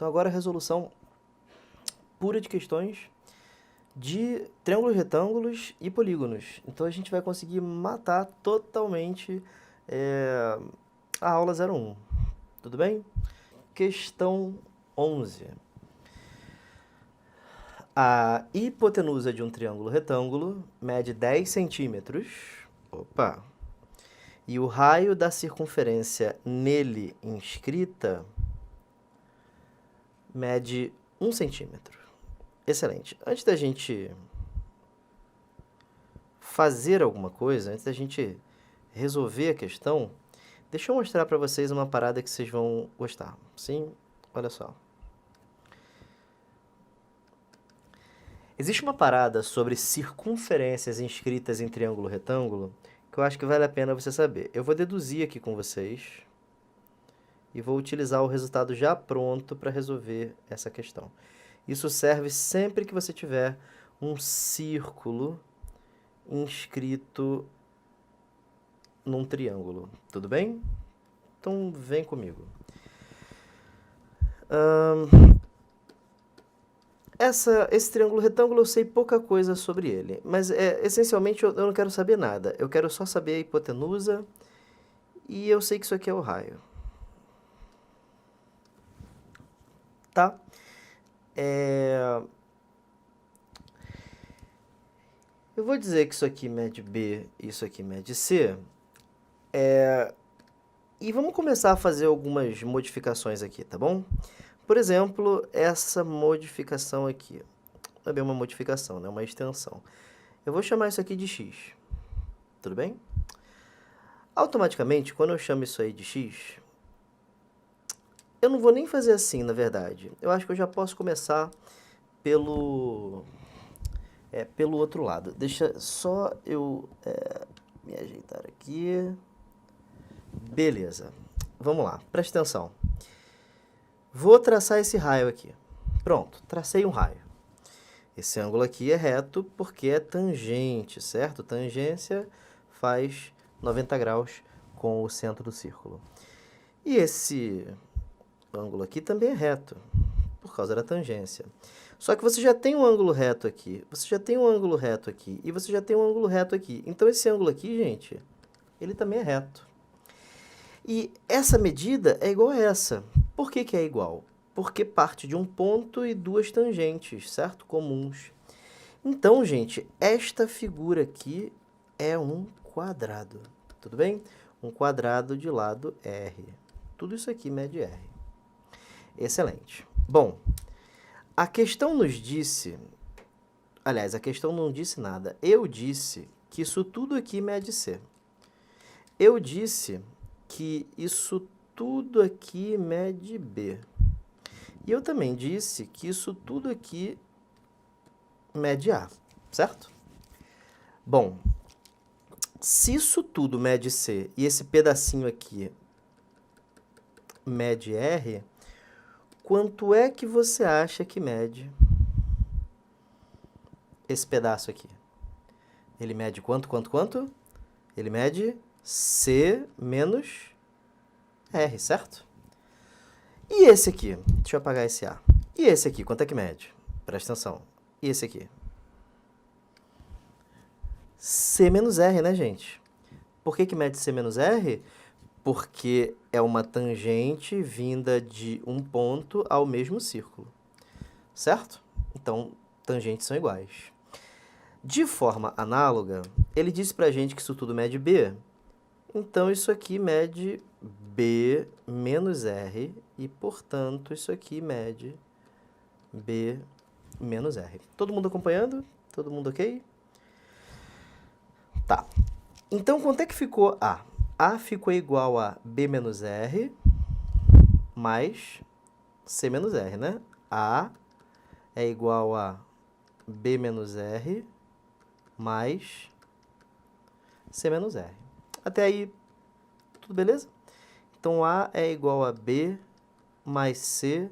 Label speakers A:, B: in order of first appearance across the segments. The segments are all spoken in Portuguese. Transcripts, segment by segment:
A: Então agora a resolução pura de questões de triângulos, retângulos e polígonos. Então a gente vai conseguir matar totalmente a aula 01. Tudo bem? Questão 11. A hipotenusa de um triângulo retângulo mede 10 centímetros. Opa! E o raio da circunferência nele inscrita mede 1 centímetro. Excelente. Antes da gente fazer alguma coisa, antes da gente resolver a questão, deixa eu mostrar para vocês uma parada que vocês vão gostar. Sim? Olha só. Existe uma parada sobre circunferências inscritas em triângulo retângulo que eu acho que vale a pena você saber. Eu vou deduzir aqui com vocês e vou utilizar o resultado já pronto para resolver essa questão. Isso serve sempre que você tiver um círculo inscrito num triângulo. Tudo bem? Então, vem comigo. Esse triângulo retângulo eu sei pouca coisa sobre ele, mas essencialmente eu não quero saber nada. Eu quero só saber a hipotenusa e eu sei que isso aqui é o raio. Tá? Eu vou dizer que isso aqui mede B e isso aqui mede C. E vamos começar a fazer algumas modificações aqui, tá bom? Por exemplo, essa modificação aqui. Não é bem uma modificação, né? Uma extensão. Eu vou chamar isso aqui de x. Tudo bem? Automaticamente, quando eu chamo isso aí de x, eu não vou nem fazer assim, na verdade. Eu acho que eu já posso começar pelo outro lado. Deixa só eu me ajeitar aqui. Beleza. Vamos lá. Presta atenção. Vou traçar esse raio aqui. Pronto, tracei um raio. Esse ângulo aqui é reto porque é tangente, certo? Tangência faz 90 graus com o centro do círculo. E esse ângulo aqui também é reto, por causa da tangência. Só que você já tem um ângulo reto aqui, você já tem um ângulo reto aqui, e você já tem um ângulo reto aqui. Então, esse ângulo aqui, gente, ele também é reto. E essa medida é igual a essa. Por que que é igual? Porque parte de um ponto e duas tangentes, certo? Comuns. Então, gente, esta figura aqui é um quadrado. Tudo bem? Um quadrado de lado R. Tudo isso aqui mede R. Excelente. Bom, a questão nos disse... Aliás, a questão não disse nada. Eu disse que isso tudo aqui mede C. Eu disse que isso tudo aqui mede B. E eu também disse que isso tudo aqui mede A, certo? Bom, se isso tudo mede C e esse pedacinho aqui mede R, quanto é que você acha que mede esse pedaço aqui? Ele mede quanto? Ele mede C menos R, certo? E esse aqui? Deixa eu apagar esse A. E esse aqui, quanto é que mede? Presta atenção. E esse aqui? C menos R, né, gente? Por que que mede C menos R? Porque é uma tangente vinda de um ponto ao mesmo círculo, certo? Então, tangentes são iguais. De forma análoga, ele disse pra gente que isso tudo mede B, então isso aqui mede B menos R e, portanto, isso aqui mede B menos R. Todo mundo acompanhando? Todo mundo ok? Tá. Então, quanto é que ficou A? A ficou igual a B menos R mais C menos R, né? A é igual a B menos R mais C menos R. Até aí, tudo beleza? Então, A é igual a B mais C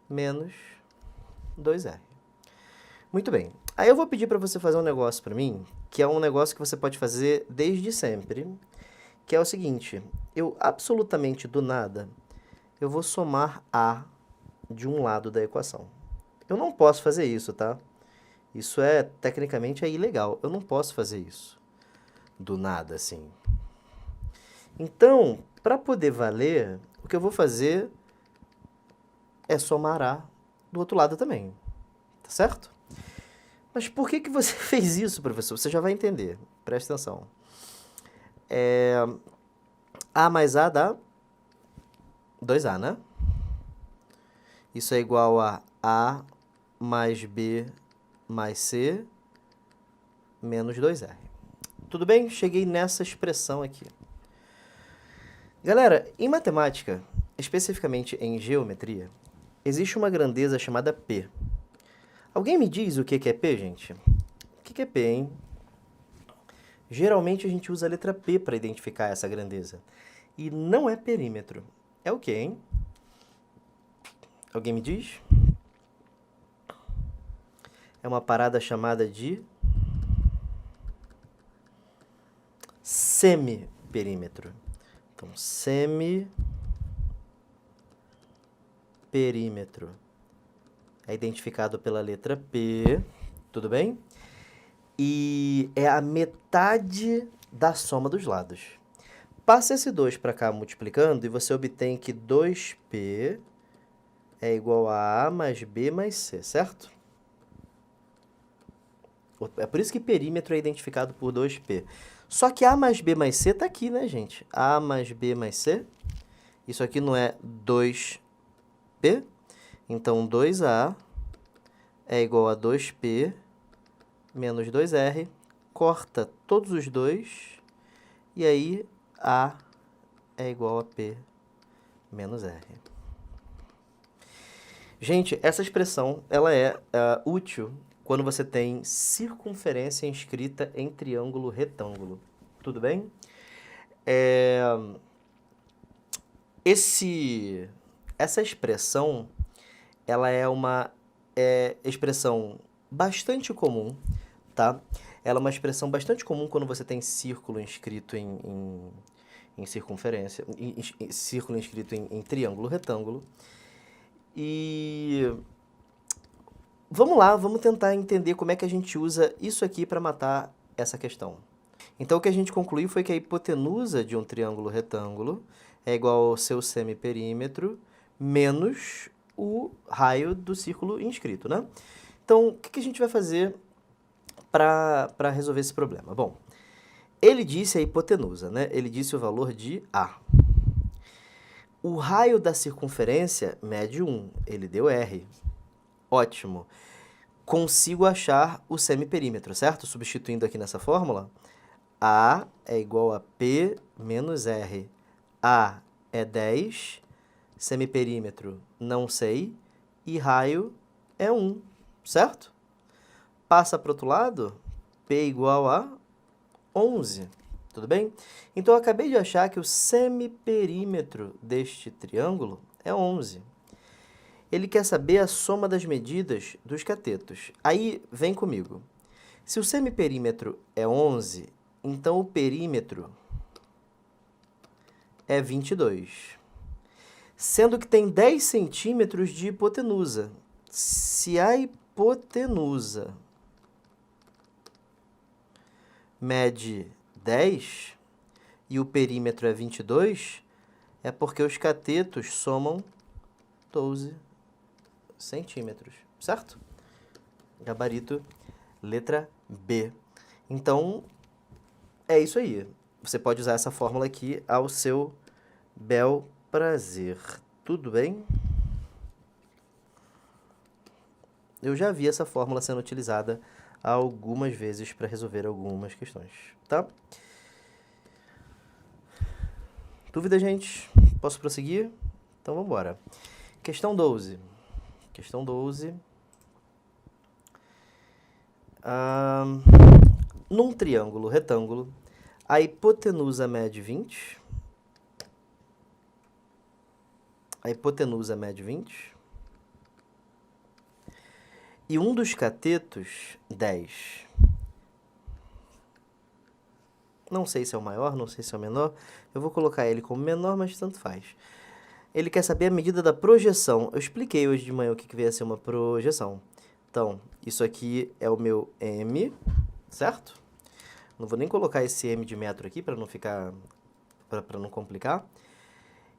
A: menos 2R. Muito bem. Aí eu vou pedir para você fazer um negócio para mim, que é um negócio que você pode fazer desde sempre, que é o seguinte: eu absolutamente do nada, eu vou somar A de um lado da equação. Eu não posso fazer isso, tá? Isso tecnicamente, é ilegal. Eu não posso fazer isso do nada, assim. Então, para poder valer, o que eu vou fazer é somar A do outro lado também. Tá certo? Mas por que você fez isso, professor? Você já vai entender. Presta atenção. A mais A dá 2A, né? Isso é igual a A mais B mais C menos 2R. Tudo bem? Cheguei nessa expressão aqui. Galera, em matemática, especificamente em geometria, existe uma grandeza chamada P. Alguém me diz o que é P, gente? O que é P, hein? Geralmente a gente usa a letra P para identificar essa grandeza. E não é perímetro. É o quê, hein? Alguém me diz? É uma parada chamada de semiperímetro. Então, semiperímetro é identificado pela letra P, tudo bem? E é a metade da soma dos lados. Passa esse 2 para cá multiplicando e você obtém que 2P é igual a A mais B mais C, certo? É por isso que perímetro é identificado por 2P. Só que A mais B mais C está aqui, né, gente? A mais B mais C. Isso aqui não é 2P. Então, 2A é igual a 2P menos 2R. Corta todos os dois. E aí, A é igual a P menos R. Gente, essa expressão ela é útil quando você tem circunferência inscrita em triângulo retângulo. Tudo bem? Essa expressão ela é uma expressão bastante comum, tá? Ela é uma expressão bastante comum quando você tem círculo inscrito em circunferência, círculo inscrito em triângulo retângulo. E vamos lá, vamos tentar entender como é que a gente usa isso aqui para matar essa questão. Então, o que a gente concluiu foi que a hipotenusa de um triângulo retângulo é igual ao seu semiperímetro menos o raio do círculo inscrito, né? Então, o que a gente vai fazer para resolver esse problema? Bom, ele disse a hipotenusa, né? Ele disse o valor de A. O raio da circunferência mede 1, ele deu R. Ótimo. Consigo achar o semiperímetro, certo? Substituindo aqui nessa fórmula, A é igual a P menos R. A é 10, semiperímetro não sei, e raio é 1, certo? Passa para o outro lado, P igual a 11. Tudo bem? Então, eu acabei de achar que o semiperímetro deste triângulo é 11. Ele quer saber a soma das medidas dos catetos. Aí, vem comigo. Se o semiperímetro é 11, então o perímetro é 22. Sendo que tem 10 centímetros de hipotenusa. Se a hipotenusa mede 10 e o perímetro é 22, é porque os catetos somam 12 centímetros, certo? Gabarito, letra B. Então, é isso aí. Você pode usar essa fórmula aqui ao seu bel prazer. Tudo bem? Eu já vi essa fórmula sendo utilizada algumas vezes para resolver algumas questões, tá? Dúvida, gente? Posso prosseguir? Então, vamos embora. Questão 12. Questão 12. Num triângulo retângulo, a hipotenusa mede 20. A hipotenusa mede 20. E um dos catetos, 10. Não sei se é o maior, não sei se é o menor. Eu vou colocar ele como menor, mas tanto faz. Ele quer saber a medida da projeção. Eu expliquei hoje de manhã o que veio a ser uma projeção. Então, isso aqui é o meu M, certo? Não vou nem colocar esse M de metro aqui para não ficar, para não complicar.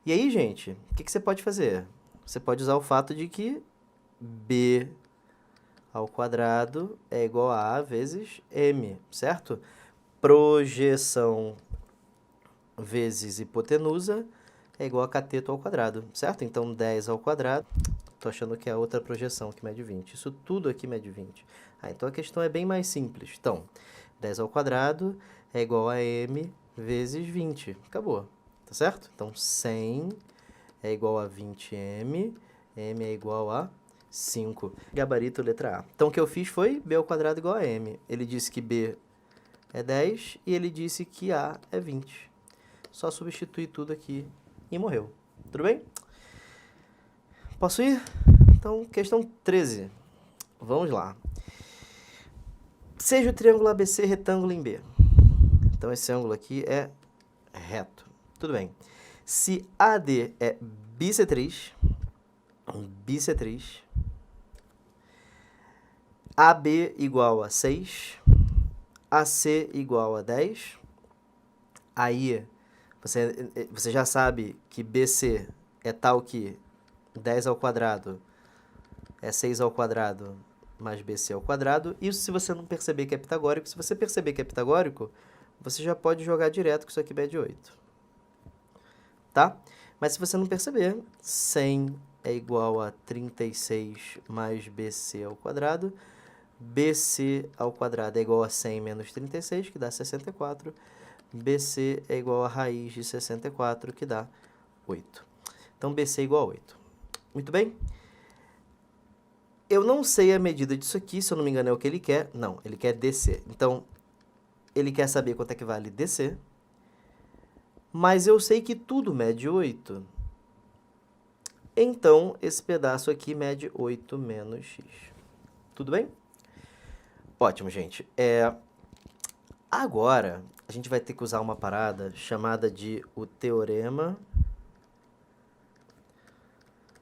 A: E aí, gente, o que você pode fazer? Você pode usar o fato de que B ao quadrado é igual a A vezes M, certo? Projeção vezes hipotenusa é igual a cateto ao quadrado, certo? Então, 10 ao quadrado, estou achando que é a outra projeção que mede 20. Isso tudo aqui mede 20. Então, a questão é bem mais simples. Então, 10 ao quadrado é igual a m vezes 20. Acabou, tá certo? Então, 100 é igual a 20m, m é igual a 5. Gabarito, letra A. Então, o que eu fiz foi b ao quadrado igual a m. Ele disse que b é 10 e ele disse que a é 20. Só substituir tudo aqui e morreu. Tudo bem? Posso ir? Então, questão 13. Vamos lá. Seja o triângulo ABC retângulo em B. Então, esse ângulo aqui é reto. Tudo bem. Se AD é bissetriz, AB igual a 6, AC igual a 10, aí você já sabe que BC é tal que 10 ao quadrado é 6 ao quadrado mais BC ao quadrado. Isso se você não perceber que é pitagórico. Se você perceber que é pitagórico, você já pode jogar direto que isso aqui mede 8. Tá? Mas se você não perceber, 100 é igual a 36 mais BC ao quadrado. BC ao quadrado é igual a 100 menos 36, que dá 64. BC é igual a raiz de 64, que dá 8. Então, BC é igual a 8. Muito bem? Eu não sei a medida disso aqui, se eu não me engano é o que ele quer. Não, ele quer DC. Então, ele quer saber quanto é que vale DC. Mas eu sei que tudo mede 8. Então, esse pedaço aqui mede 8 menos x. Tudo bem? Ótimo, gente. Agora, a gente vai ter que usar uma parada chamada de o teorema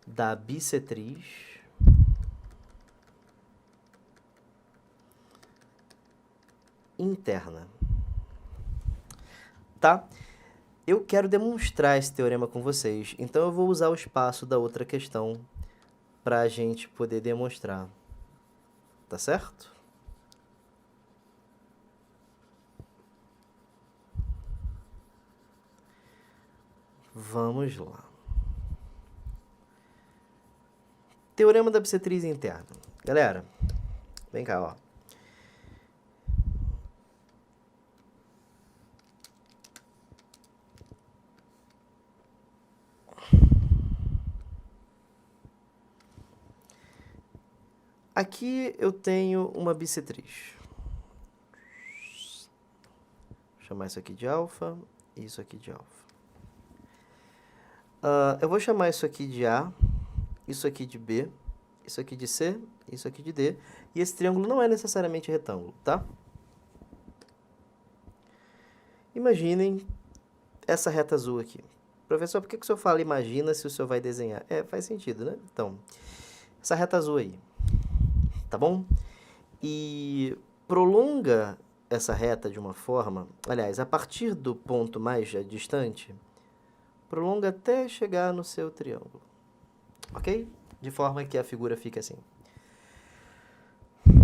A: da bissetriz interna. Tá? Eu quero demonstrar esse teorema com vocês, então eu vou usar o espaço da outra questão para a gente poder demonstrar. Tá certo? Vamos lá. Teorema da bissetriz interna. Galera, vem cá, ó. Aqui eu tenho uma bissetriz. Vou chamar isso aqui de alfa e isso aqui de alfa. Eu vou chamar isso aqui de A, isso aqui de B, isso aqui de C, isso aqui de D. E esse triângulo não é necessariamente retângulo, tá? Imaginem essa reta azul aqui. Professor, por que o senhor fala imagina se o senhor vai desenhar? Faz sentido, né? Então, essa reta azul aí, tá bom? E prolonga essa reta de uma forma, aliás, a partir do ponto mais distante, prolonga até chegar no seu triângulo, ok? De forma que a figura fique assim.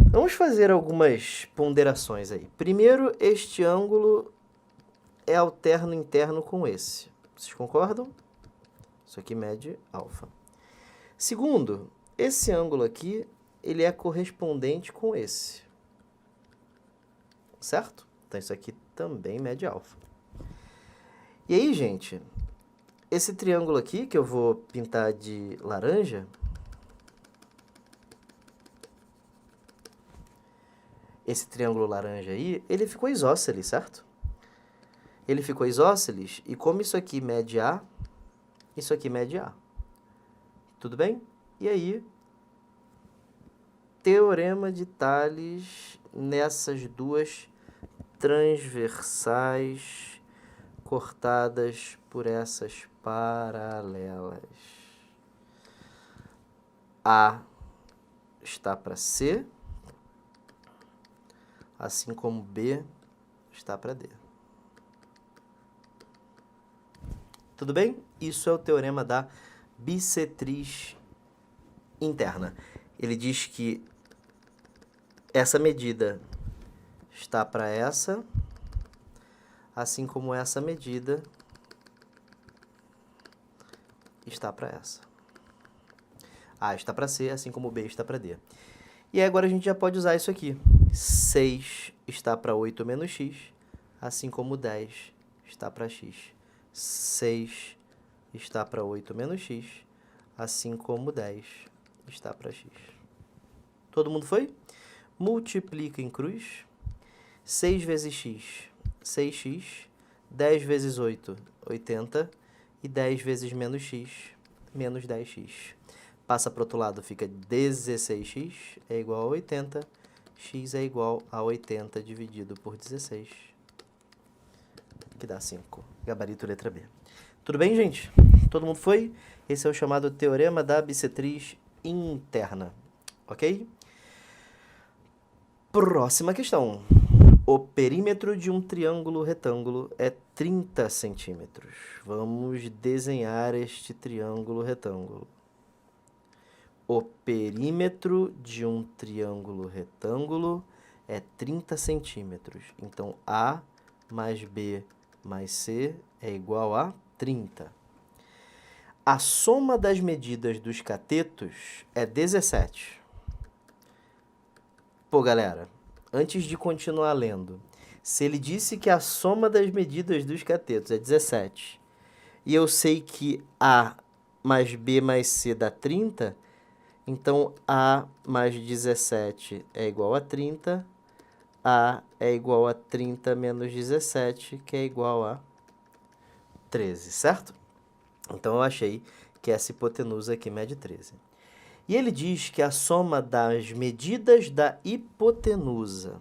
A: Vamos fazer algumas ponderações aí. Primeiro, este ângulo é alterno interno com esse. Vocês concordam? Isso aqui mede alfa. Segundo, esse ângulo aqui, ele é correspondente com esse. Certo? Então, isso aqui também mede alfa. E aí, gente, esse triângulo aqui, que eu vou pintar de laranja, esse triângulo laranja aí, ele ficou isósceles, certo? Ele ficou isósceles, e como isso aqui mede A, isso aqui mede A. Tudo bem? E aí, teorema de Tales nessas duas transversais cortadas por essas paralelas. A está para C, assim como B está para D. Tudo bem? Isso é o teorema da bissetriz interna. Ele diz que essa medida está para essa, assim como essa medida está para essa. A está para C, assim como B está para D. E aí agora a gente já pode usar isso aqui. 6 está para 8 menos x, assim como 10 está para x. 6 está para 8 menos x, assim como 10 está para x. Todo mundo foi? Multiplica em cruz. 6 vezes x, 6x. 10 vezes 8, 80. E 10 vezes menos x, menos 10x. Passa para o outro lado, fica 16x é igual a 80. X é igual a 80 dividido por 16, que dá 5. Gabarito letra B. Tudo bem, gente? Todo mundo foi? Esse é o chamado teorema da bissetriz interna. Ok? Próxima questão. O perímetro de um triângulo retângulo é 30 centímetros. Vamos desenhar este triângulo retângulo. O perímetro de um triângulo retângulo é 30 centímetros. Então, A mais B mais C é igual a 30. A soma das medidas dos catetos é 17. Pô, galera, antes de continuar lendo, se ele disse que a soma das medidas dos catetos é 17, e eu sei que A mais B mais C dá 30, então A mais 17 é igual a 30, A é igual a 30 menos 17, que é igual a 13, certo? Então eu achei que essa hipotenusa aqui mede 13. E ele diz que a soma das medidas da hipotenusa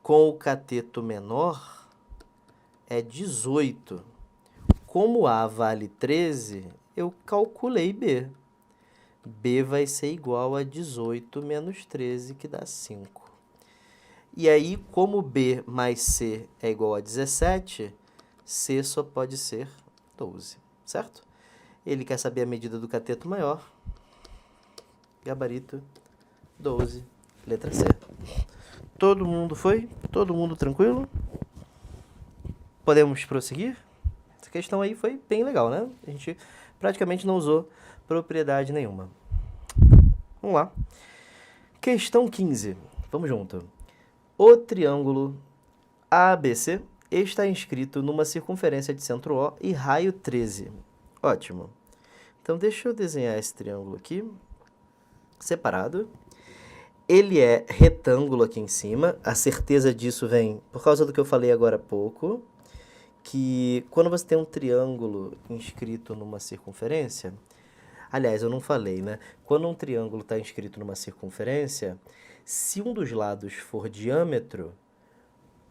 A: com o cateto menor é 18. Como A vale 13, eu calculei B. B vai ser igual a 18 menos 13, que dá 5. E aí, como B mais C é igual a 17, C só pode ser 12, certo? Ele quer saber a medida do cateto maior. Gabarito 12, letra C. Todo mundo foi? Todo mundo tranquilo? Podemos prosseguir? Essa questão aí foi bem legal, né? A gente praticamente não usou propriedade nenhuma. Vamos lá. Questão 15. Vamos junto. O triângulo ABC está inscrito numa circunferência de centro O e raio 13. Ótimo. Então, deixa eu desenhar esse triângulo aqui, separado. Ele é retângulo aqui em cima. A certeza disso vem por causa do que eu falei agora há pouco, que quando você tem um triângulo inscrito numa circunferência... Aliás, eu não falei, né? Quando um triângulo está inscrito numa circunferência, se um dos lados for diâmetro,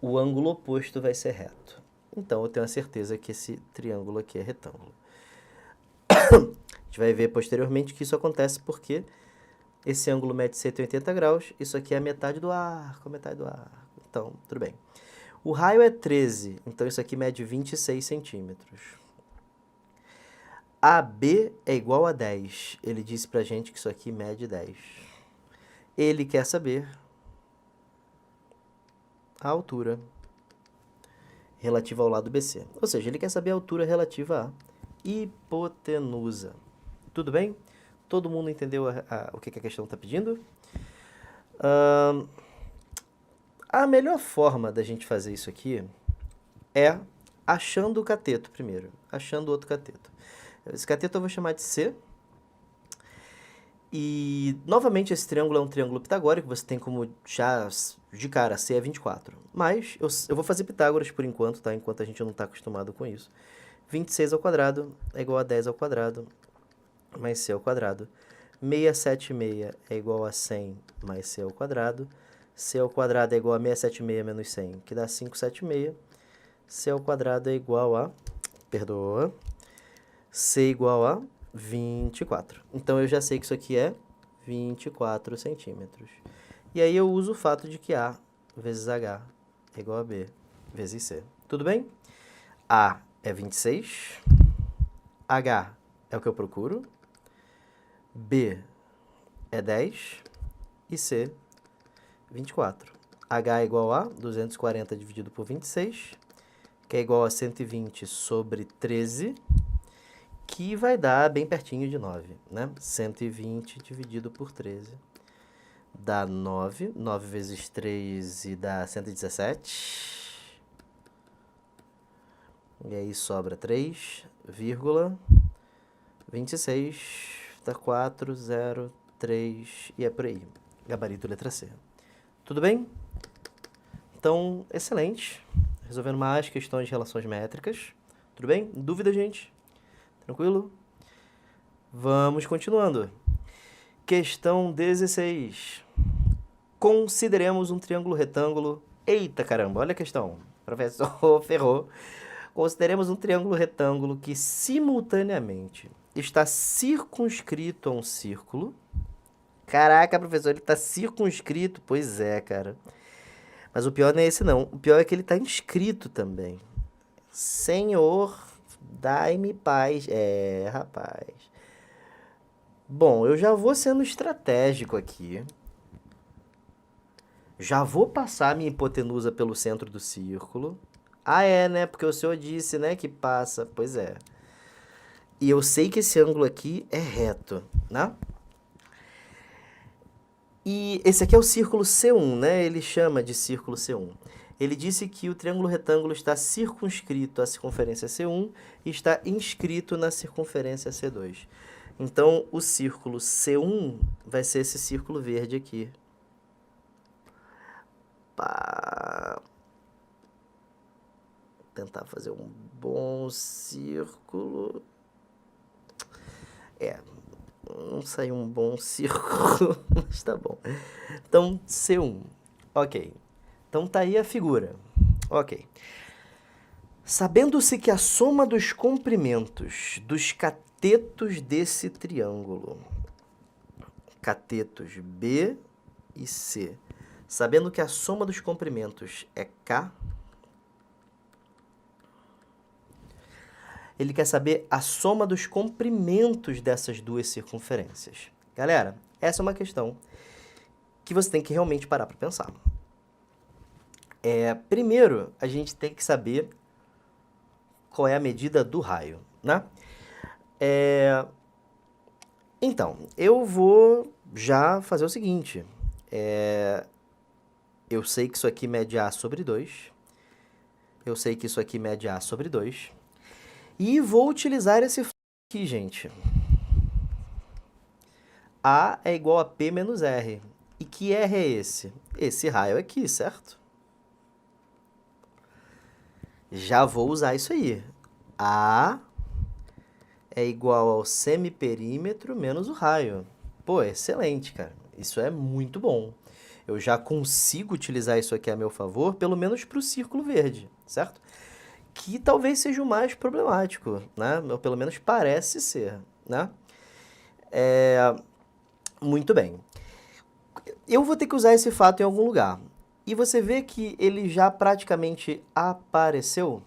A: o ângulo oposto vai ser reto. Então, eu tenho a certeza que esse triângulo aqui é retângulo. A gente vai ver posteriormente que isso acontece porque esse ângulo mede 180 graus, isso aqui é a metade do arco, a metade do arco. Então, tudo bem. O raio é 13, então isso aqui mede 26 centímetros. AB é igual a 10. Ele disse pra gente que isso aqui mede 10. Ele quer saber a altura relativa ao lado BC. Ou seja, ele quer saber a altura relativa à hipotenusa. Tudo bem? Todo mundo entendeu o que a questão está pedindo? A melhor forma da gente fazer isso aqui é achando o cateto primeiro. Achando outro cateto. Esse cateto eu vou chamar de C. E, novamente, esse triângulo é um triângulo pitagórico. Você tem como, já de cara, C é 24. Mas eu vou fazer Pitágoras por enquanto, tá? Enquanto a gente não está acostumado com isso. 26 ao quadrado é igual a 10 ao quadrado, mais C ao quadrado. 676 é igual a 100 mais C ao quadrado. C ao quadrado é igual a 676 menos 100, que dá 576. C ao quadrado é igual a perdoa, C igual a 24. Então, eu já sei que isso aqui é 24 centímetros. E aí, eu uso o fato de que A vezes H é igual a B vezes C. Tudo bem? A é 26, H é o que eu procuro, B é 10 e C, 24. H é igual a 240 dividido por 26, que é igual a 120 sobre 13, que vai dar bem pertinho de 9, né? 120 dividido por 13 dá 9. 9 vezes 13 dá 117. E aí sobra 3,26, dá 4, 0, 3 e é por aí. Gabarito letra C. Tudo bem? Então, excelente. Resolvendo mais questões de relações métricas. Tudo bem? Dúvida, gente? Tranquilo? Vamos continuando. Questão 16. Consideremos um triângulo retângulo. Eita caramba, olha a questão. Professor ferrou. Consideremos um triângulo retângulo que simultaneamente está circunscrito a um círculo. Caraca, professor, ele está circunscrito? Pois é, cara. Mas o pior não é esse, não. O pior é que ele está inscrito também. Senhor, dai-me paz. É, rapaz. Bom, eu já vou sendo estratégico aqui. Já vou passar minha hipotenusa pelo centro do círculo. Ah, é, né? Porque o senhor disse, né, que passa. Pois é. E eu sei que esse ângulo aqui é reto, né? E esse aqui é o círculo C1, né? Ele chama de círculo C1. Ele disse que o triângulo retângulo está circunscrito à circunferência C1 e está inscrito na circunferência C2. Então, o círculo C1 vai ser esse círculo verde aqui. Pá. Tentar fazer um bom círculo. Não saiu um bom círculo, mas tá bom. Então, C1. Ok. Então, tá aí a figura. Ok. Sabendo-se que a soma dos comprimentos dos catetos desse triângulo, catetos B e C, sabendo que a soma dos comprimentos é K, ele quer saber a soma dos comprimentos dessas duas circunferências. Galera, essa é uma questão que você tem que realmente parar para pensar. Primeiro, a gente tem que saber qual é a medida do raio, né? Então, eu vou já fazer o seguinte. Eu sei que isso aqui mede A sobre 2. Eu sei que isso aqui mede A sobre 2. E vou utilizar esse aqui, gente. A é igual a P menos R. E que R é esse? Esse raio aqui, certo? Já vou usar isso aí. A é igual ao semiperímetro menos o raio. Pô, excelente, cara. Isso é muito bom. Eu já consigo utilizar isso aqui a meu favor, pelo menos para o círculo verde, certo? Que talvez seja o mais problemático, né? Ou pelo menos parece ser, né? Muito bem. Eu vou ter que usar esse fato em algum lugar. E você vê que ele já praticamente apareceu,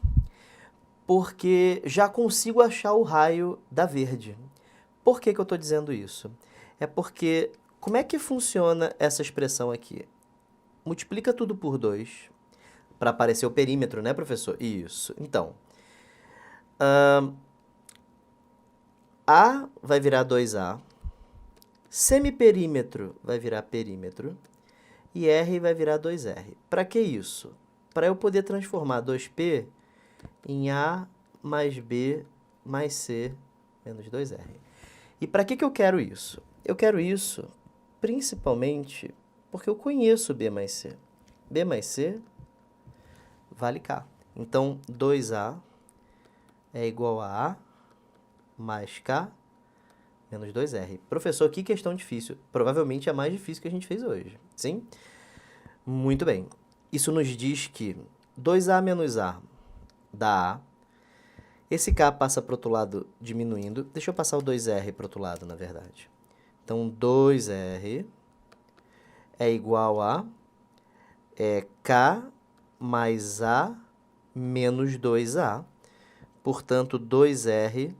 A: porque já consigo achar o raio da verde. Por que que eu estou dizendo isso? É porque, como é que funciona essa expressão aqui? Multiplica tudo por 2, para aparecer o perímetro, né, professor? Isso. Então, A vai virar 2A, semiperímetro vai virar perímetro, e R vai virar 2R. Para que isso? Para eu poder transformar 2P em A mais B mais C menos 2R. E para que eu quero isso? Eu quero isso principalmente porque eu conheço B mais C. B mais C vale K. Então, 2A é igual a A mais K menos 2R. Professor, que questão difícil. Provavelmente é a mais difícil que a gente fez hoje. Sim? Muito bem. Isso nos diz que 2A menos A dá A. Esse K passa para o outro lado diminuindo. Deixa eu passar o 2R para o outro lado, na verdade. Então, 2R é igual a K mais A menos 2A. Portanto, 2R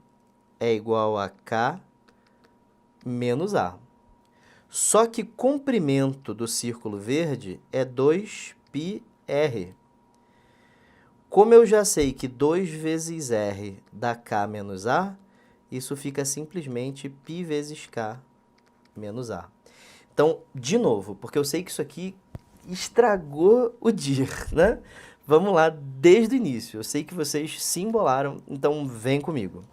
A: é igual a K menos A. Só que comprimento do círculo verde é 2πr. Como eu já sei que 2 vezes R dá K menos A, isso fica simplesmente π vezes K menos A. Então, de novo, porque eu sei que isso aqui estragou o DIR, né? Vamos lá desde o início. Eu sei que vocês se embolaram, então vem comigo.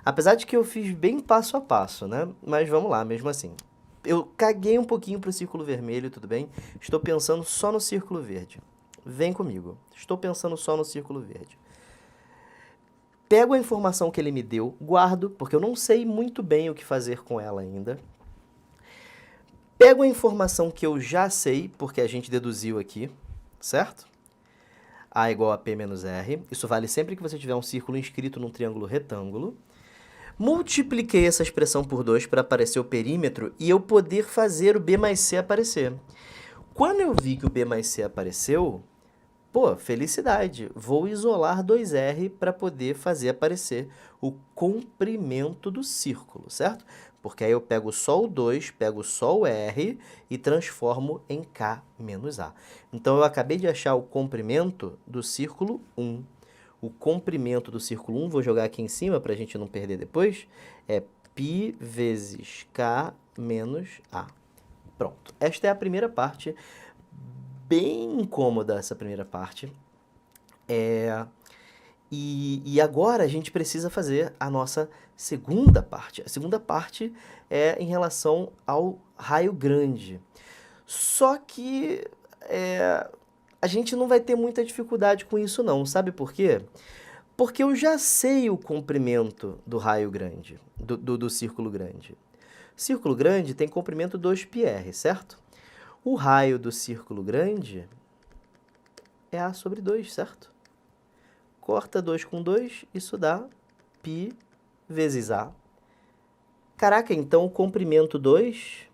A: Apesar de que eu fiz bem passo a passo, né? Mas vamos lá, mesmo assim. Eu caguei um pouquinho para o círculo vermelho, tudo bem? Estou pensando só no círculo verde. Vem comigo. Estou pensando só no círculo verde. Pego a informação que ele me deu, guardo, porque eu não sei muito bem o que fazer com ela ainda. Pego a informação que eu já sei, porque a gente deduziu aqui, certo? A igual a P menos R. Isso vale sempre que você tiver um círculo inscrito num triângulo retângulo. Multipliquei essa expressão por 2 para aparecer o perímetro e eu poder fazer o B mais C aparecer. Quando eu vi que o B mais C apareceu, pô, felicidade! Vou isolar 2R para poder fazer aparecer o comprimento do círculo, certo? Porque aí eu pego só o 2, pego só o R e transformo em K menos A. Então, eu acabei de achar o comprimento do círculo 1. O comprimento do círculo 1, vou jogar aqui em cima para a gente não perder depois, é π vezes K menos A. Pronto. Esta é a primeira parte. Bem incômoda essa primeira parte. E agora a gente precisa fazer a nossa segunda parte. A segunda parte é em relação ao raio grande. Só que a gente não vai ter muita dificuldade com isso não. Sabe por quê? Porque eu já sei o comprimento do raio grande, do círculo grande. Círculo grande tem comprimento 2πr, certo? O raio do círculo grande é A sobre 2, certo? Corta 2 com 2, isso dá π vezes A. Caraca, então o comprimento 2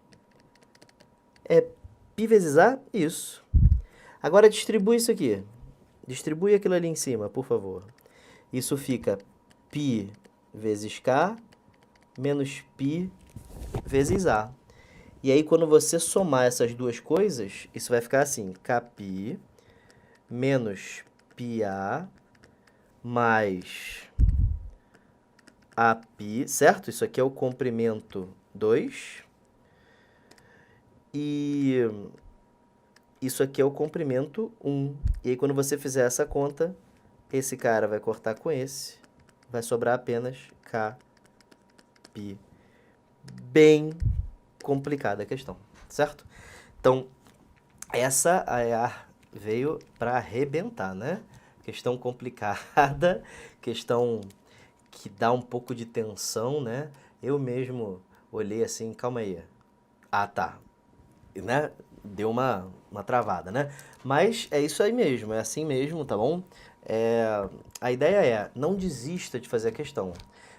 A: é π vezes A? Isso. Agora distribui isso aqui. Distribui aquilo ali em cima, por favor. Isso fica π vezes K menos π vezes A. E aí, quando você somar essas duas coisas, isso vai ficar assim, Kπ menos πA mais AP, certo? Isso aqui é o comprimento 2. E isso aqui é o comprimento 1. E aí, quando você fizer essa conta, esse cara vai cortar com esse, vai sobrar apenas Kπ. Bem complicada a questão, certo? Então, essa veio para arrebentar, né? Questão complicada, questão que dá um pouco de tensão, né? Eu mesmo olhei assim, calma aí. Ah, tá. Né? Deu uma travada, né? Mas é isso aí mesmo, é assim mesmo, tá bom? A ideia é, não desista de fazer a questão.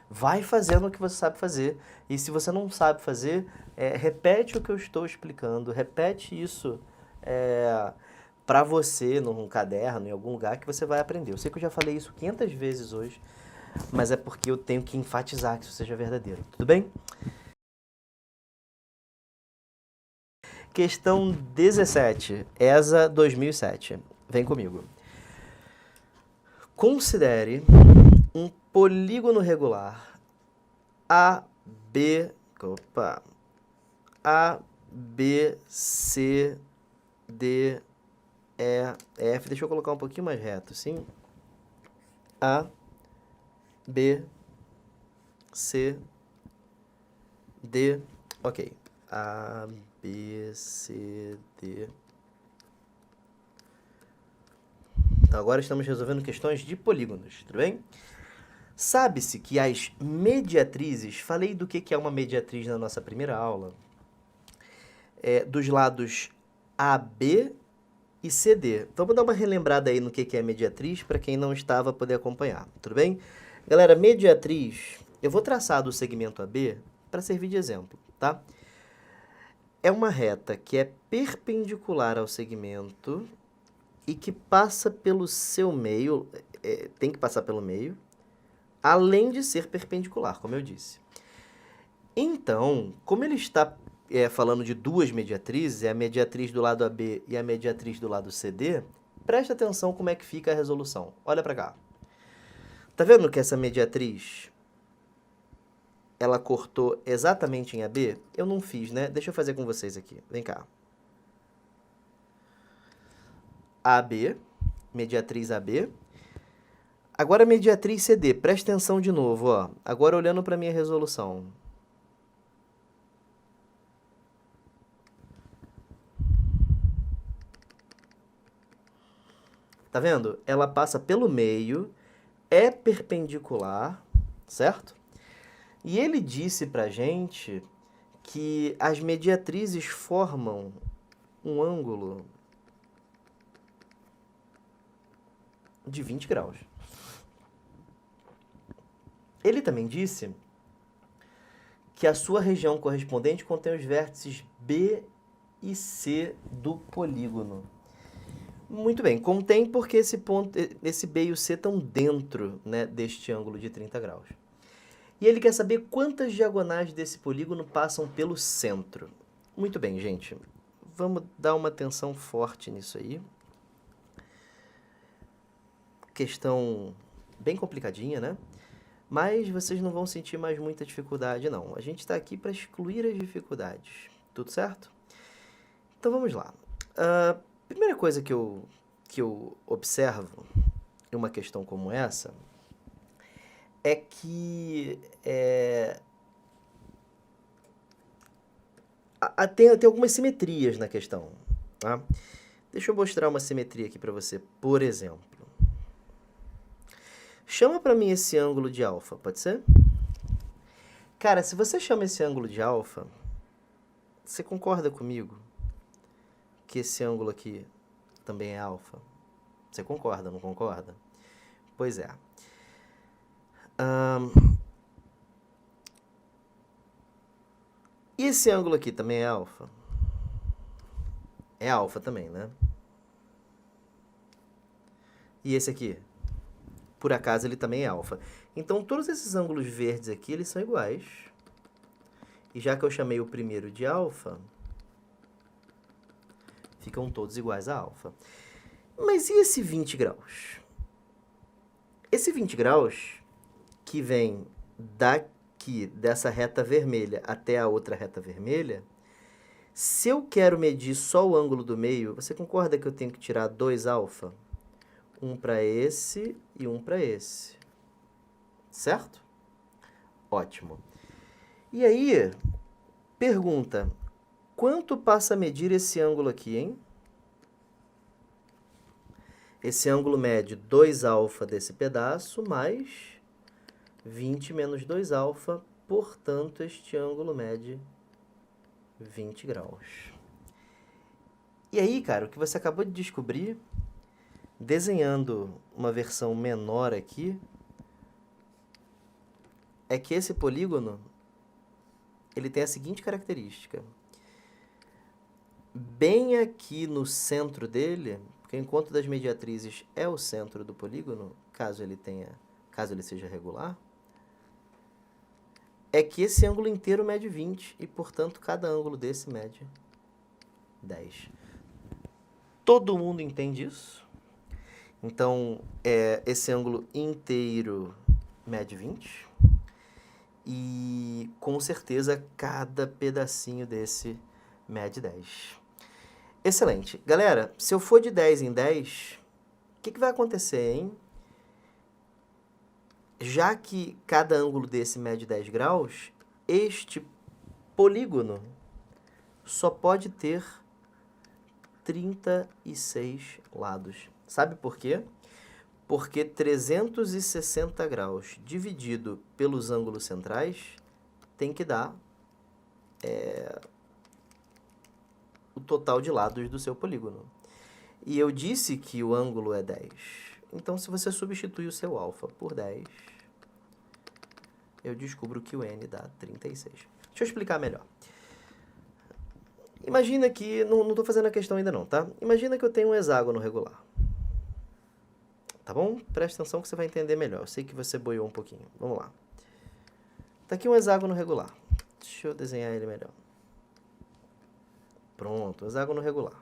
A: Vai fazendo o que você sabe fazer. E se você não sabe fazer, repete o que eu estou explicando. Repete isso para você, num caderno, em algum lugar, que você vai aprender. Eu sei que eu já falei isso 500 vezes hoje, mas é porque eu tenho que enfatizar que isso seja verdadeiro. Tudo bem? Questão 17, ESA 2007. Vem comigo. Considere um polígono regular A, B, C, D, E, F. Deixa eu colocar um pouquinho mais reto, sim? A, B, C, D, ok. A, B, C, D. Então, agora estamos resolvendo questões de polígonos, tudo bem? Sabe-se que as mediatrizes, falei do que é uma mediatriz na nossa primeira aula, dos lados AB e CD. Vamos dar uma relembrada aí no que é mediatriz, para quem não estava poder acompanhar, tudo bem? Galera, mediatriz, eu vou traçar do segmento AB para servir de exemplo, tá? É uma reta que é perpendicular ao segmento e que passa pelo seu meio, tem que passar pelo meio, além de ser perpendicular, como eu disse. Então, como ele está falando de duas mediatrizes, é a mediatriz do lado AB e a mediatriz do lado CD, presta atenção como é que fica a resolução. Olha para cá. Tá vendo que essa mediatriz, ela cortou exatamente em AB? Eu não fiz, né? Deixa eu fazer com vocês aqui. Vem cá. AB, mediatriz AB. Agora mediatriz CD. Presta atenção de novo, ó. Agora olhando para minha resolução. Tá vendo? Ela passa pelo meio, é perpendicular, certo? E ele disse pra gente que as mediatrizes formam um ângulo de 20 graus. Ele também disse que a sua região correspondente contém os vértices B e C do polígono. Muito bem, contém porque esse B e o C estão dentro, né, deste ângulo de 30 graus. E ele quer saber quantas diagonais desse polígono passam pelo centro. Muito bem, gente. Vamos dar uma atenção forte nisso aí. Questão bem complicadinha, né? Mas vocês não vão sentir mais muita dificuldade, não. A gente está aqui para excluir as dificuldades. Tudo certo? Então vamos lá. Primeira coisa que eu observo em uma questão como essa é que tem algumas simetrias na questão. Tá? Deixa eu mostrar uma simetria aqui para você, por exemplo. Chama para mim esse ângulo de alfa, pode ser? Cara, se você chama esse ângulo de alfa, você concorda comigo que esse ângulo aqui também é alfa? Você concorda, não concorda? Pois é. E esse ângulo aqui também é alfa? É alfa também, né? E esse aqui? Por acaso ele também é alfa. Então, todos esses ângulos verdes aqui, eles são iguais. E já que eu chamei o primeiro de alfa, ficam todos iguais a alfa. Mas e esse 20 graus? Esse 20 graus, que vem daqui, dessa reta vermelha até a outra reta vermelha, se eu quero medir só o ângulo do meio, você concorda que eu tenho que tirar 2 alfa? Um para esse e um para esse. Certo? Ótimo. E aí, pergunta, quanto passa a medir esse ângulo aqui, hein? Esse ângulo mede 2 alfa desse pedaço, mais 20 menos 2 alfa, portanto, este ângulo mede 20 graus. E aí, cara, o que você acabou de descobrir, desenhando uma versão menor aqui, é que esse polígono, ele tem a seguinte característica. Bem aqui no centro dele, porque o encontro das mediatrizes é o centro do polígono, caso ele seja regular, é que esse ângulo inteiro mede 20 e, portanto, cada ângulo desse mede 10. Todo mundo entende isso? Então, esse ângulo inteiro mede 20 e, com certeza, cada pedacinho desse mede 10. Excelente. Galera, se eu for de 10 em 10, o que vai acontecer, hein? Já que cada ângulo desse mede 10 graus, este polígono só pode ter 36 lados. Sabe por quê? Porque 360 graus dividido pelos ângulos centrais tem que dar o total de lados do seu polígono. E eu disse que o ângulo é 10. Então, se você substituir o seu alfa por 10, eu descubro que o n dá 36. Deixa eu explicar melhor. Imagina que, não estou fazendo a questão ainda não, tá? Imagina que eu tenho um hexágono regular. Tá bom? Presta atenção que você vai entender melhor. Eu sei que você boiou um pouquinho. Vamos lá. Tá aqui um hexágono regular. Deixa eu desenhar ele melhor. Pronto, hexágono regular.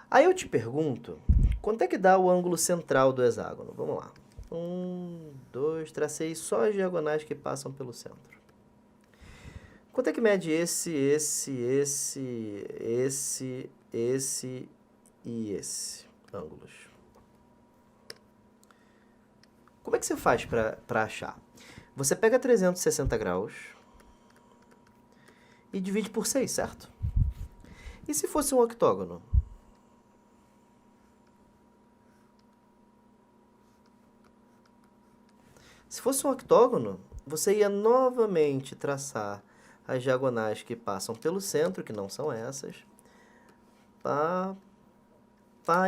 A: Aí eu te pergunto, quanto é que dá o ângulo central do hexágono? Vamos lá. 1, 2, tracei só as diagonais que passam pelo centro. Quanto é que mede esse e esse ângulos? Como é que você faz para achar? Você pega 360 graus e divide por 6, certo? E se fosse um octógono? Se fosse um octógono, você ia novamente traçar as diagonais que passam pelo centro, que não são essas,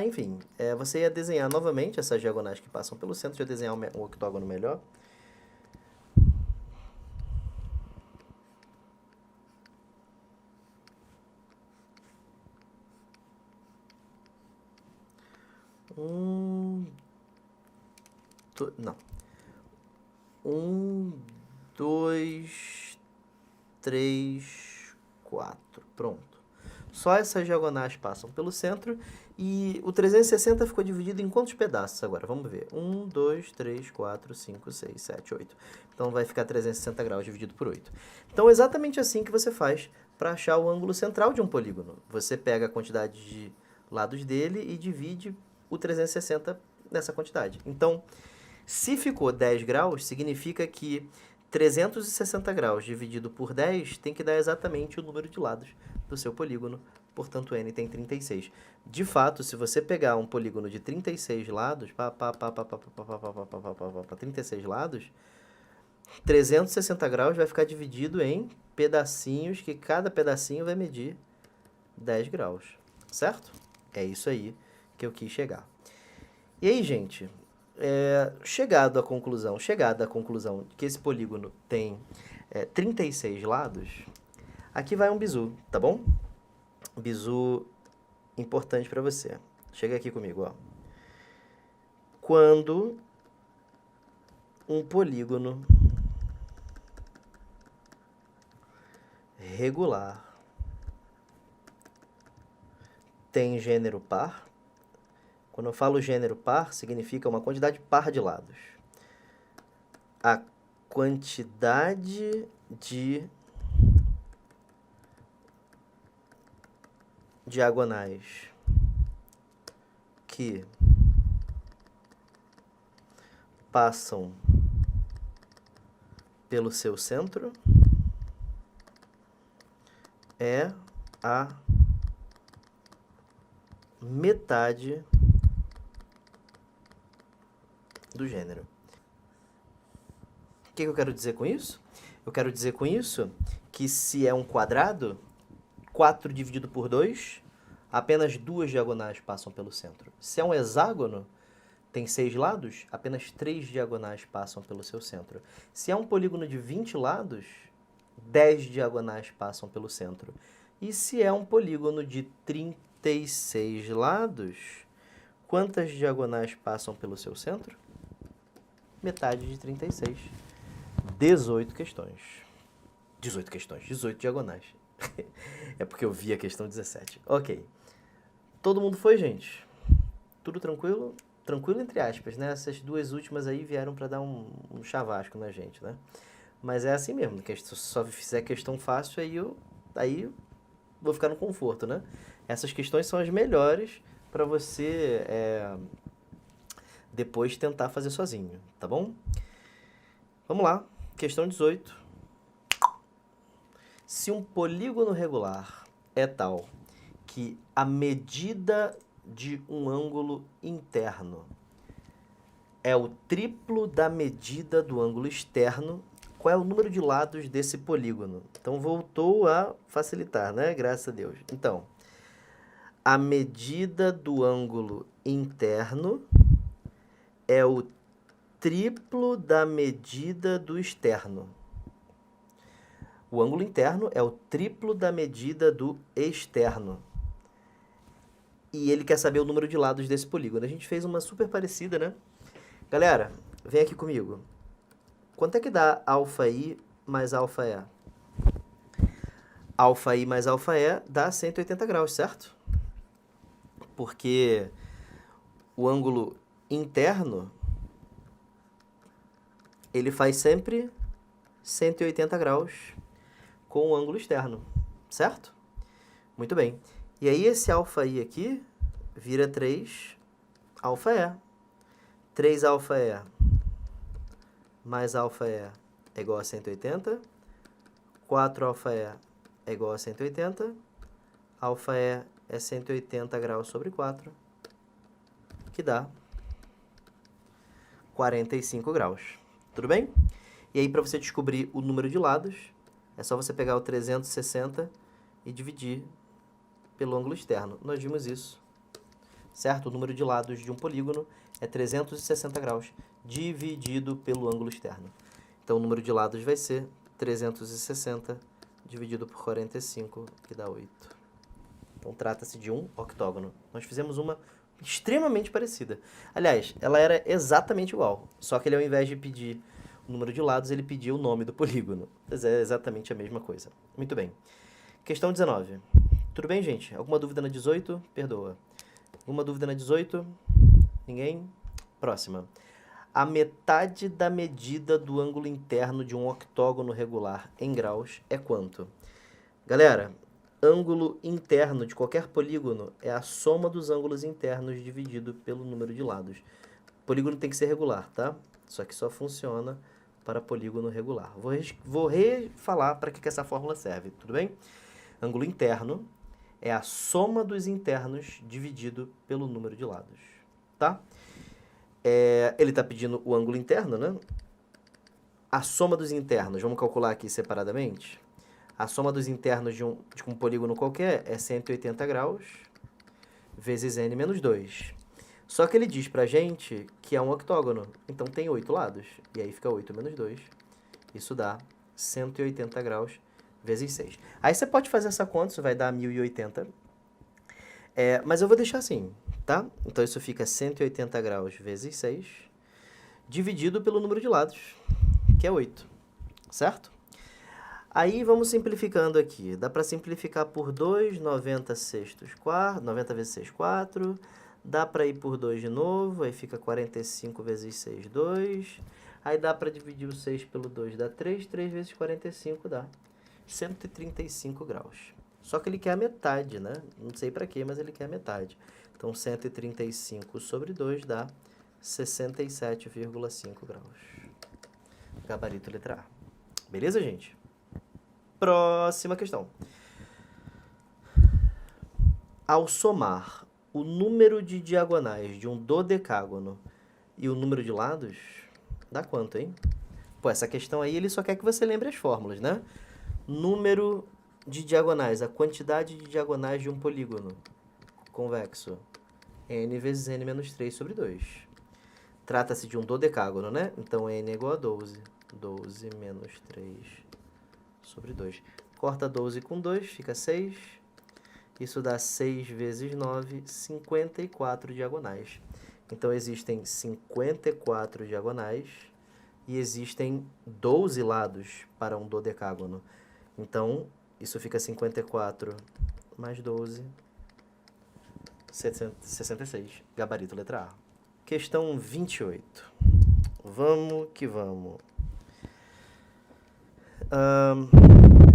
A: enfim, você ia desenhar novamente essas diagonais que passam pelo centro, ia desenhar um octógono melhor. Não. 1, 2, 3, 4. Pronto. Só essas diagonais passam pelo centro e o 360 ficou dividido em quantos pedaços agora? Vamos ver. 1, 2, 3, 4, 5, 6, 7, 8. Então vai ficar 360 graus dividido por 8. Então é exatamente assim que você faz para achar o ângulo central de um polígono. Você pega a quantidade de lados dele e divide o 360 nessa quantidade. Então, se ficou 10 graus, significa que 360 graus dividido por 10 tem que dar exatamente o número de lados do seu polígono, portanto n tem 36. De fato, se você pegar um polígono de 36 lados, 36 lados, 360 graus vai ficar dividido em pedacinhos, que cada pedacinho vai medir 10 graus, certo? É isso aí que eu quis chegar. E aí, gente, chegada à conclusão de que esse polígono tem 36 lados, aqui vai um bizu, tá bom? Bizu importante para você. Chega aqui comigo, ó. Quando um polígono regular tem gênero par, quando eu falo gênero par, significa uma quantidade par de lados. A quantidade de diagonais que passam pelo seu centro é a metade do gênero. O que eu quero dizer com isso? Eu quero dizer com isso que se é um quadrado, 4 dividido por 2, apenas 2 diagonais passam pelo centro. Se é um hexágono, tem 6 lados, apenas 3 diagonais passam pelo seu centro. Se é um polígono de 20 lados, 10 diagonais passam pelo centro. E se é um polígono de 36 lados, quantas diagonais passam pelo seu centro? Metade de 36. 18 questões. 18 questões, 18 diagonais. É porque eu vi a questão 17. Ok. Todo mundo foi, gente? Tudo tranquilo? Tranquilo entre aspas, né? Essas duas últimas aí vieram para dar um chavasco na gente, né? Mas é assim mesmo, que se só fizer questão fácil, aí vou ficar no conforto, né? Essas questões são as melhores para você depois tentar fazer sozinho, tá bom? Vamos lá, questão 18. Se um polígono regular é tal que a medida de um ângulo interno é o triplo da medida do ângulo externo, qual é o número de lados desse polígono? Então, voltou a facilitar, né? Graças a Deus. Então, a medida do ângulo interno é o triplo da medida do externo. O ângulo interno é o triplo da medida do externo. E ele quer saber o número de lados desse polígono. A gente fez uma super parecida, né? Galera, vem aqui comigo. Quanto é que dá αi mais αe? Αi mais αe dá 180 graus, certo? Porque o ângulo interno, ele faz sempre 180 graus com o ângulo externo, certo? Muito bem. E aí esse αi aqui vira 3 αe. 3 αe mais αe é igual a 180. 4 αe é igual a 180. αe é 180 graus sobre 4, que dá 45 graus. Tudo bem? E aí, para você descobrir o número de lados, é só você pegar o 360 e dividir pelo ângulo externo. Nós vimos isso, certo? O número de lados de um polígono é 360 graus dividido pelo ângulo externo. Então, o número de lados vai ser 360 dividido por 45, que dá 8. Então, trata-se de um octógono. Nós fizemos uma extremamente parecida. Aliás, ela era exatamente igual, só que ele, ao invés de pedir o número de lados, ele pediu o nome do polígono. Mas é exatamente a mesma coisa. Muito bem. Questão 19. Tudo bem, gente? Alguma dúvida na 18? Perdoa. Alguma dúvida na 18? Ninguém? Próxima. A metade da medida do ângulo interno de um octógono regular em graus é quanto? Galera, ângulo interno de qualquer polígono é a soma dos ângulos internos dividido pelo número de lados. O polígono tem que ser regular, tá? Só que só funciona para polígono regular. Vou refalar para que essa fórmula serve, tudo bem? Ângulo interno é a soma dos internos dividido pelo número de lados, tá? Ele está pedindo o ângulo interno, né? A soma dos internos, vamos calcular aqui separadamente. A soma dos internos de um polígono qualquer é 180 graus vezes n menos 2. Só que ele diz pra gente que é um octógono, então tem 8 lados. E aí fica 8 menos 2. Isso dá 180 graus vezes 6. Aí você pode fazer essa conta, isso vai dar 1080. Mas eu vou deixar assim, tá? Então isso fica 180 graus vezes 6, dividido pelo número de lados, que é 8, certo? Aí vamos simplificando aqui. Dá para simplificar por 2, 90 vezes 6, 4. Dá para ir por 2 de novo, aí fica 45 vezes 6, 2. Aí dá para dividir o 6 pelo 2, dá 3. 3 vezes 45 dá 135 graus. Só que ele quer a metade, né? Não sei para quê, mas ele quer a metade. Então, 135 sobre 2 dá 67,5 graus. Gabarito letra A. Beleza, gente? Próxima questão. Ao somar o número de diagonais de um dodecágono e o número de lados, dá quanto, hein? Pô, essa questão aí, ele só quer que você lembre as fórmulas, né? Número de diagonais, a quantidade de diagonais de um polígono convexo, n vezes n menos 3 sobre 2. Trata-se de um dodecágono, né? Então, n é igual a 12. 12 menos 3 sobre 2. Corta 12 com 2, fica 6. Isso dá 6 vezes 9, 54 diagonais. Então, existem 54 diagonais e existem 12 lados para um dodecágono. Então, isso fica 54 mais 12, 66. Gabarito letra A. Questão 28. Vamos que vamos.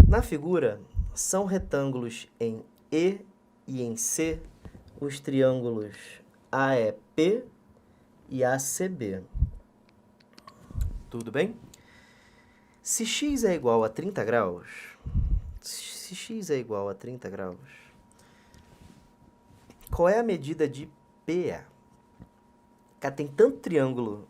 A: Na figura, são retângulos em E e em C os triângulos AEP e ACB. Tudo bem? Se x é igual a 30 graus, qual é a medida de PE? Cara, tem tanto triângulo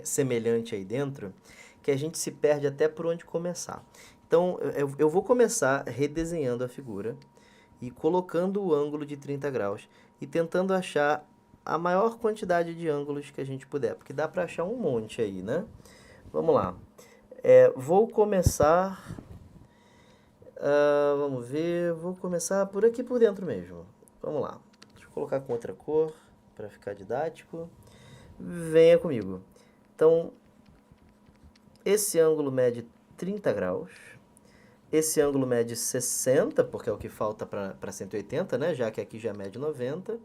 A: semelhante aí dentro que a gente se perde até por onde começar. Então, eu vou começar redesenhando a figura e colocando o ângulo de 30 graus e tentando achar a maior quantidade de ângulos que a gente puder, porque dá para achar um monte aí, né? Vamos lá. Vou começar... vamos ver, vou começar por aqui por dentro mesmo. Vamos lá. Deixa eu colocar com outra cor para ficar didático. Venha comigo. Então, esse ângulo mede 30 graus. Esse ângulo mede 60, porque é o que falta para 180, né? Já que aqui já mede 90.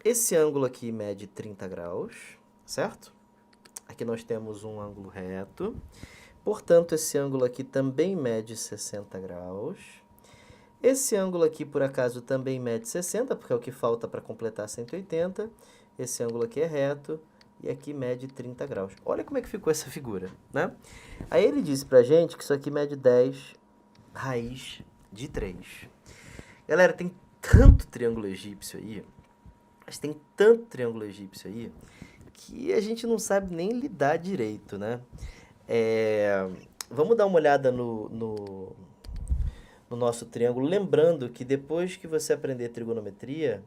A: Esse ângulo aqui mede 30 graus, certo? Aqui nós temos um ângulo reto. Portanto, esse ângulo aqui também mede 60 graus. Esse ângulo aqui, por acaso, também mede 60, porque é o que falta para completar 180. Esse ângulo aqui é reto e aqui mede 30 graus. Olha como é que ficou essa figura, né? Aí ele disse pra gente que isso aqui mede 10 raiz de 3. Galera, tem tanto triângulo egípcio aí, mas tem tanto triângulo egípcio aí, que a gente não sabe nem lidar direito, né? Vamos dar uma olhada no nosso triângulo, lembrando que depois que você aprender trigonometria,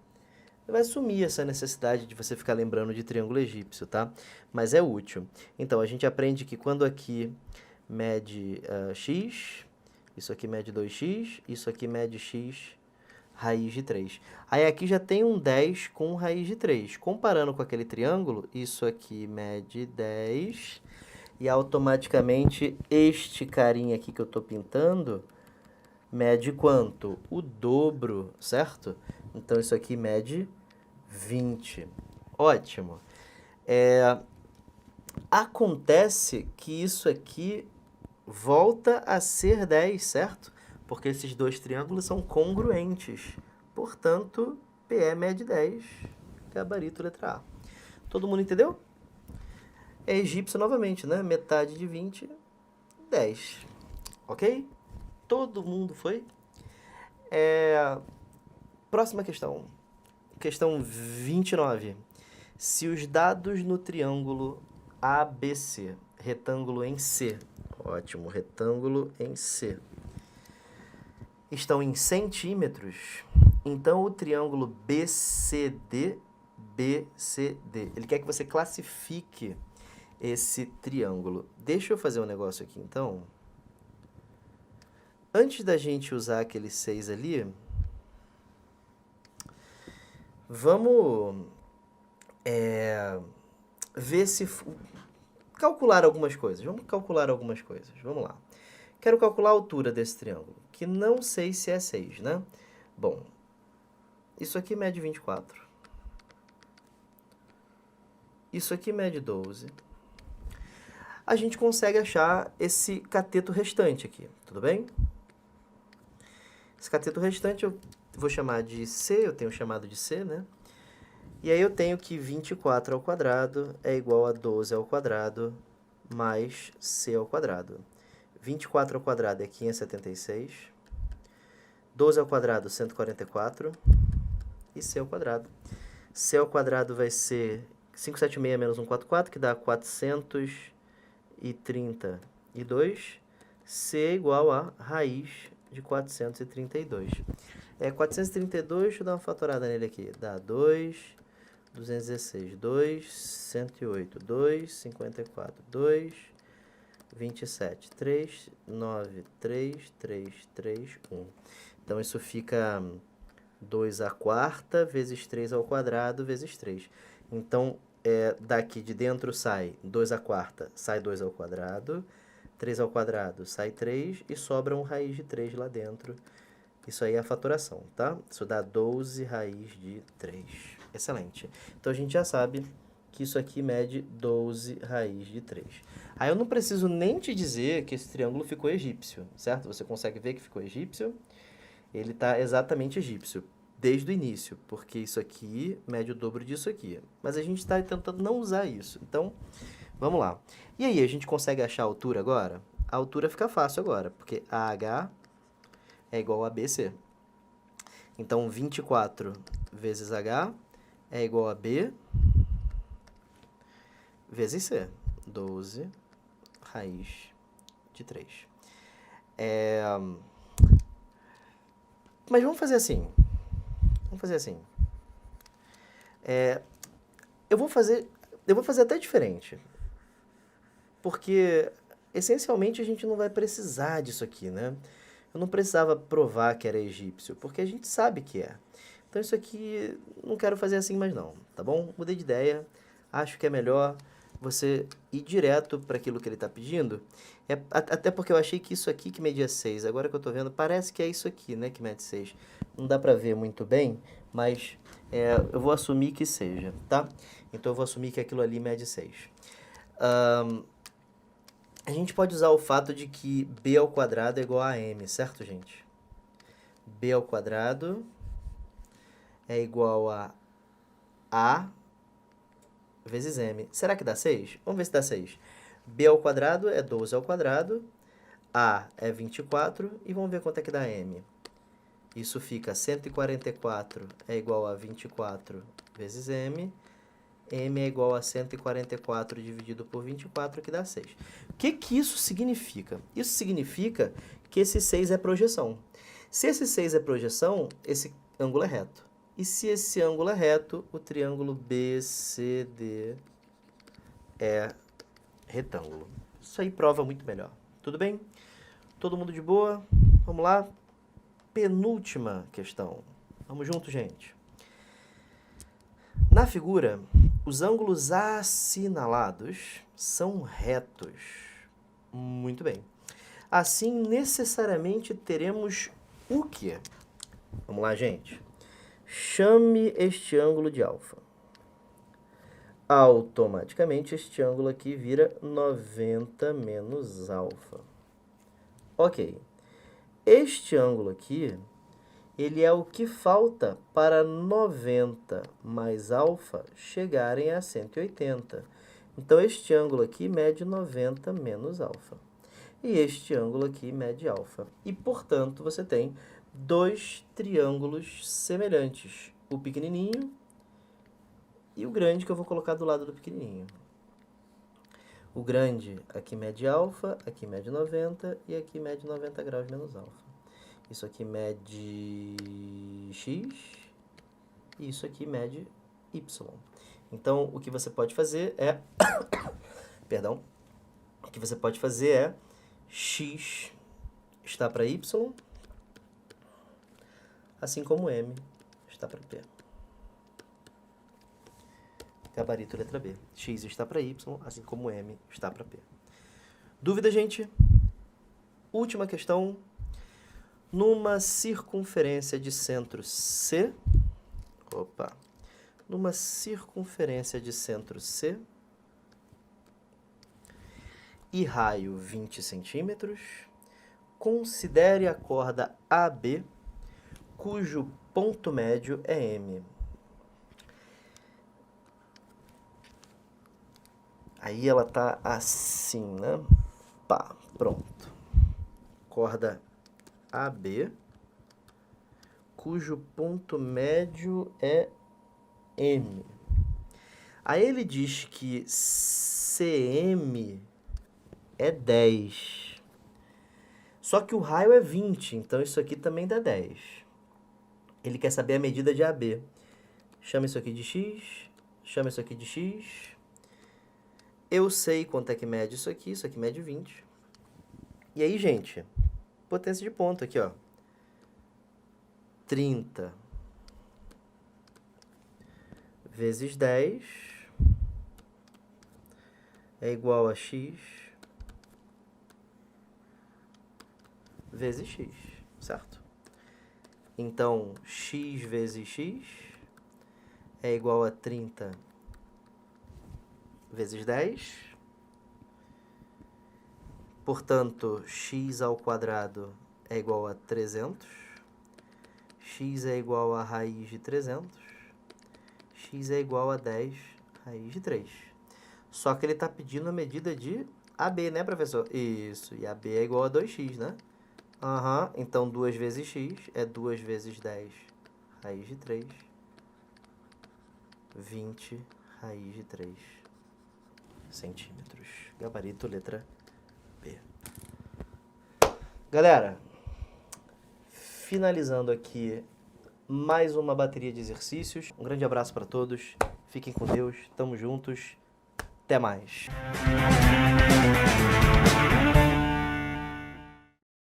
A: vai sumir essa necessidade de você ficar lembrando de triângulo egípcio, tá? Mas é útil. Então, a gente aprende que quando aqui mede x, isso aqui mede 2x, isso aqui mede x raiz de 3. Aí aqui já tem um 10 com raiz de 3. Comparando com aquele triângulo, isso aqui mede 10 e automaticamente este carinha aqui que eu estou pintando mede quanto? O dobro, certo? Então, isso aqui mede 20. Ótimo. Acontece que isso aqui volta a ser 10, certo? Porque esses dois triângulos são congruentes. Portanto, PE mede 10. Gabarito letra A. Todo mundo entendeu? É egípcio novamente, né? Metade de 20, 10. Ok? Todo mundo foi? Próxima questão. Questão 29. Se os dados no triângulo ABC, retângulo em C, ótimo, retângulo em C, estão em centímetros, então o triângulo BCD, ele quer que você classifique esse triângulo. Deixa eu fazer um negócio aqui, então. Antes da gente usar aquele 6 ali, vamos ver se... calcular algumas coisas. Vamos calcular algumas coisas. Vamos lá. Quero calcular a altura desse triângulo, que não sei se é 6, né? Bom, isso aqui mede 24. Isso aqui mede 12. A gente consegue achar esse cateto restante aqui, tudo bem? Esse cateto restante eu vou chamar de C, eu tenho chamado de C, né? E aí eu tenho que 24 ao quadrado é igual a 12 ao quadrado mais C ao quadrado. 24 ao quadrado é 576. 12 ao quadrado, 144. E C ao quadrado. C ao quadrado vai ser 576 menos 144, que dá 432. C é igual a raiz de 432. 432, deixa eu dar uma fatorada nele aqui. Dá 2, 216, 2, 108, 2, 54, 2, 27, 3, 9, 3, 3, 3, 1. Então, isso fica 2 à quarta vezes 3 ao quadrado vezes 3. Então, daqui de dentro sai 2 à quarta, sai 2 ao quadrado, 3 ao quadrado sai 3 e sobra um raiz de 3 lá dentro. Isso aí é a fatoração, tá? Isso dá 12 raiz de 3. Excelente. Então, a gente já sabe que isso aqui mede 12 raiz de 3. Aí eu não preciso nem te dizer que esse triângulo ficou egípcio, certo? Você consegue ver que ficou egípcio? Ele está exatamente egípcio, desde o início, porque isso aqui mede o dobro disso aqui. Mas a gente está tentando não usar isso. Então, vamos lá. E aí, a gente consegue achar a altura agora? A altura fica fácil agora, porque AH é igual a BC. Então, 24 vezes H é igual a B vezes C. 12 raiz de 3. Mas vamos fazer assim. Vamos fazer assim. Eu vou fazer até diferente. Porque, essencialmente, a gente não vai precisar disso aqui, né? Eu não precisava provar que era egípcio, porque a gente sabe que é. Então, isso aqui, não quero fazer assim mais não, tá bom? Mudei de ideia, acho que é melhor você ir direto para aquilo que ele está pedindo. Até porque eu achei que isso aqui que media 6, agora que eu estou vendo, parece que é isso aqui, né, que mede 6. Não dá para ver muito bem, mas eu vou assumir que seja, tá? Então, eu vou assumir que aquilo ali mede 6. A gente pode usar o fato de que b ao quadrado é igual a m, certo, gente? B ao quadrado é igual a vezes m. Será que dá 6? Vamos ver se dá 6. B ao quadrado é 12 ao quadrado, A é 24, e vamos ver quanto é que dá m. Isso fica 144 é igual a 24 vezes m. M é igual a 144 dividido por 24, que dá 6. O que isso significa? Isso significa que esse 6 é projeção. Se esse 6 é projeção, esse ângulo é reto. E se esse ângulo é reto, o triângulo BCD é retângulo. Isso aí prova muito melhor. Tudo bem? Todo mundo de boa? Vamos lá? Penúltima questão. Vamos junto, gente. Na figura, os ângulos assinalados são retos. Muito bem. Assim, necessariamente teremos o quê? Vamos lá, gente. Chame este ângulo de alfa. Automaticamente, este ângulo aqui vira 90 menos alfa. Ok. Este ângulo aqui, ele é o que falta para 90 mais alfa chegarem a 180. Então, este ângulo aqui mede 90 menos alfa. E este ângulo aqui mede alfa. E, portanto, você tem dois triângulos semelhantes. O pequenininho e o grande, que eu vou colocar do lado do pequenininho. O grande aqui mede alfa, aqui mede 90 e aqui mede 90 graus menos alfa. Isso aqui mede x e isso aqui mede y. Então, o que você pode fazer é... Perdão. O que você pode fazer é x está para y, assim como m está para p. Gabarito letra B. X está para y, assim como m está para p. Dúvida, gente? Última questão. Numa circunferência de centro C... Numa circunferência de centro C e raio 20 centímetros, considere a corda AB, cujo ponto médio é M. Aí ela tá assim, né? Pá, pronto. Corda AB, cujo ponto médio é M. Aí ele diz que CM é 10. Só que o raio é 20, então isso aqui também dá 10. Ele quer saber a medida de AB. Chama isso aqui de x, chama isso aqui de x. Eu sei quanto é que mede isso aqui mede 20. E aí, gente, potência de ponto aqui, ó. 30 vezes 10 é igual a x vezes x, certo? Então, x vezes x é igual a 30 vezes 10. Portanto, x ao quadrado é igual a 300. X é igual a raiz de 300. X é igual a 10 raiz de 3. Só que ele está pedindo a medida de AB, né, professor? Isso, e AB é igual a 2x, né? Então 2 vezes x é 2 vezes 10 raiz de 3. 20 raiz de 3 centímetros. Gabarito, letra B. Galera, finalizando aqui mais uma bateria de exercícios. Um grande abraço para todos. Fiquem com Deus. Tamo juntos. Até mais.